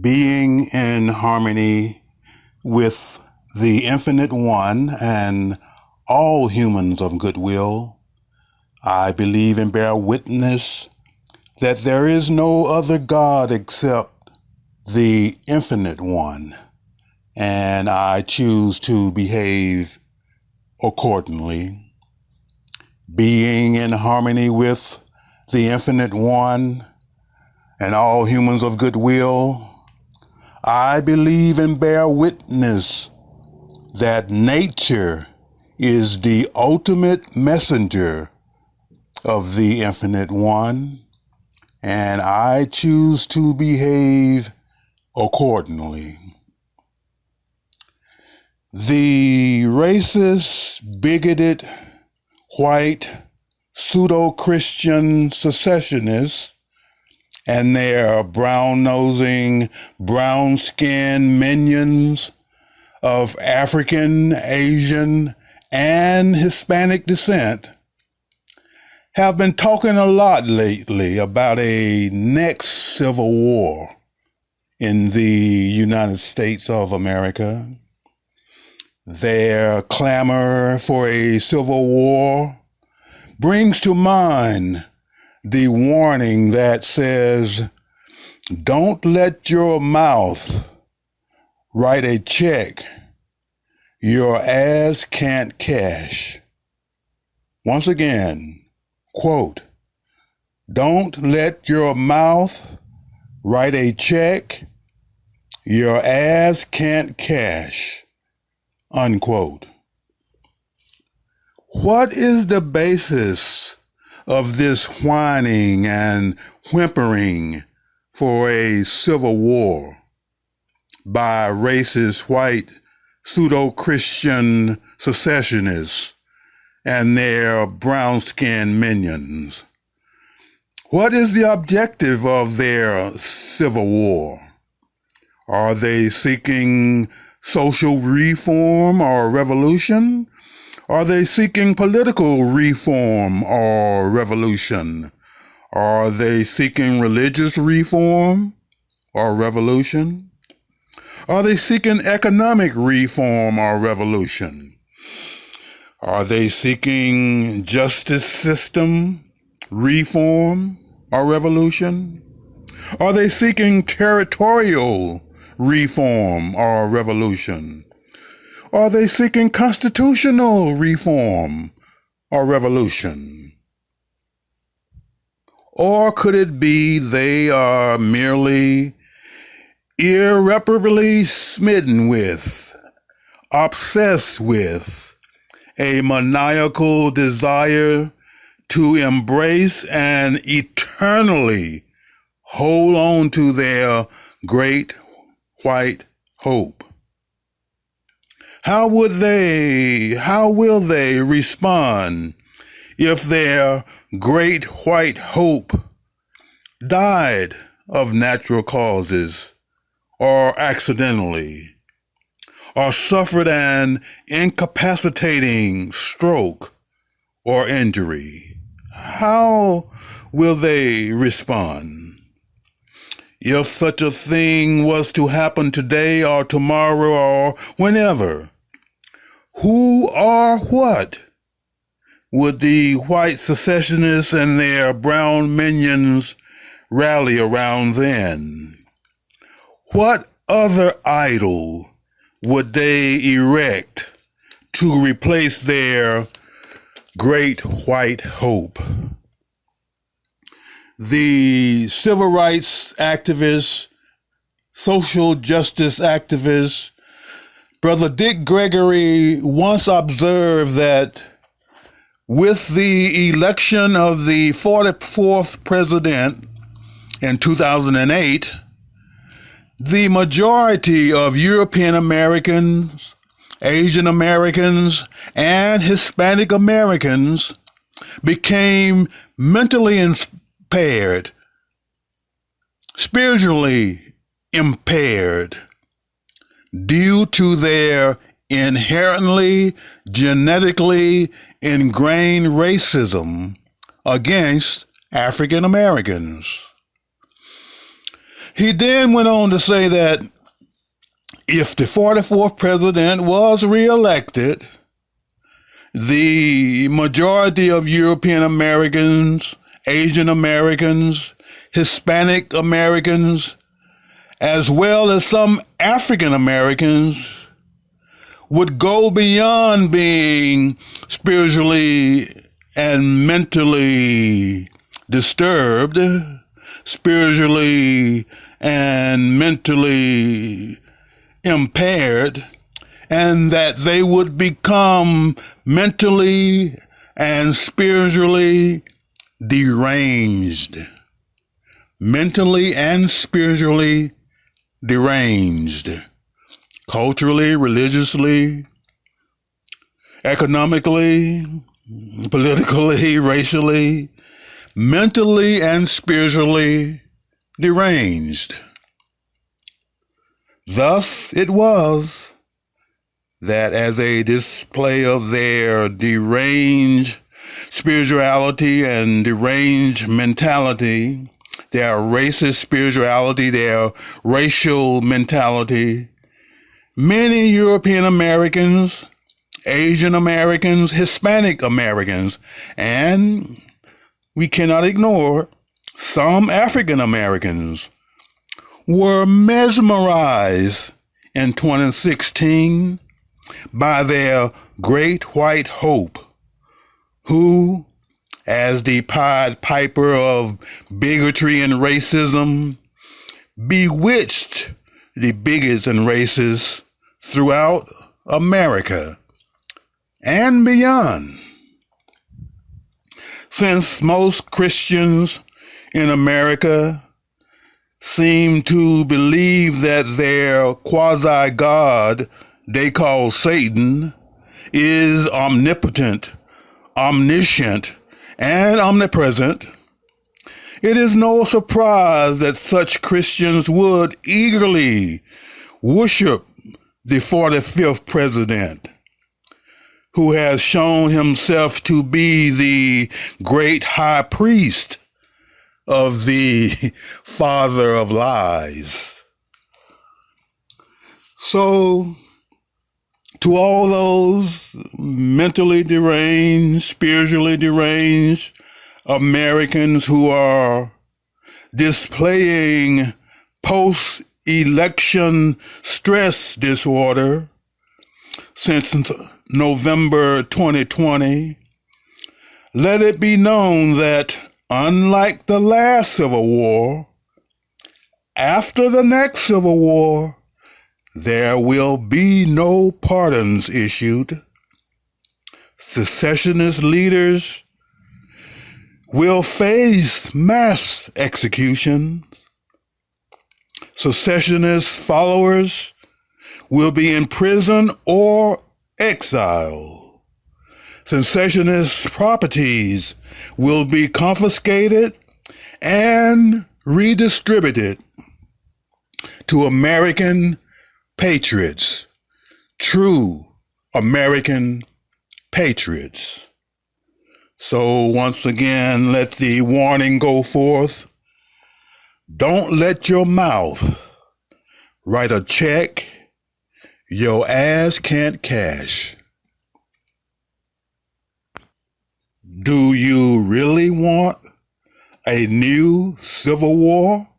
being in harmony with the Infinite One and all humans of goodwill. I believe and bear witness that there is no other God except the Infinite One, and I choose to behave accordingly. Being in harmony with the Infinite One and all humans of goodwill, I believe and bear witness that nature is the ultimate messenger of the Infinite One, and I choose to behave accordingly. The racist, bigoted, white, pseudo-Christian secessionists and their brown-nosing, brown-skinned minions of African, Asian, and Hispanic descent have been talking a lot lately about a next civil war in the United States of America. Their clamor for a civil war brings to mind the warning that says, "Don't let your mouth write a check your ass can't cash." Once again, quote, "Don't let your mouth write a check your ass can't cash," unquote. What is the basis of this whining and whimpering for a civil war by racist white pseudo-Christian secessionists and their brown-skinned minions? What is the objective of their civil war? Are they seeking social reform or revolution? Are they seeking political reform or revolution? Are they seeking religious reform or revolution? Are they seeking economic reform or revolution? Are they seeking justice system reform or revolution? Are they seeking territorial reform or revolution? Are they seeking constitutional reform or revolution? Or could it be they are merely irreparably smitten with, obsessed with, a maniacal desire to embrace and eternally hold on to their great white hope? How will they respond if their great white hope died of natural causes or accidentally, or suffered an incapacitating stroke or injury? How will they respond? If such a thing was to happen today or tomorrow or whenever, who or what would the white secessionists and their brown minions rally around then? What other idol would they erect to replace their great white hope? The civil rights activists, social justice activists, Brother Dick Gregory once observed that with the election of the 44th president in 2008, the majority of European Americans, Asian Americans, and Hispanic Americans became mentally impaired, spiritually impaired, due to their inherently genetically ingrained racism against African Americans. He then went on to say that if the 44th president was reelected, the majority of European Americans, Asian Americans, Hispanic Americans, as well as some African Americans would go beyond being spiritually and mentally disturbed, spiritually and mentally impaired, and that they would become mentally and spiritually deranged. Mentally and spiritually deranged. Culturally, religiously, economically, politically, racially, mentally and spiritually deranged. Thus it was that as a display of their deranged spirituality and deranged mentality, their racist spirituality, their racial mentality, many European Americans, Asian Americans, Hispanic Americans, and we cannot ignore some African Americans were mesmerized in 2016 by their great white hope, who, as the Pied Piper of bigotry and racism, bewitched the bigots and racists throughout America and beyond. Since most Christians in America seem to believe that their quasi-God they call Satan is omnipotent, omniscient, and omnipresent, it is no surprise that such Christians would eagerly worship the 45th president, who has shown himself to be the great high priest of the father of lies. So, to all those mentally deranged, spiritually deranged Americans who are displaying post-election stress disorder since November 2020, let it be known that unlike the last Civil War, after the next Civil War, there will be no pardons issued. Secessionist leaders will face mass executions. Secessionist followers will be in prison or exiled. Secessionist properties will be confiscated and redistributed to American patriots, true American patriots. So once again, let the warning go forth. Don't let your mouth write a check your ass can't cash. Do you really want a new civil war?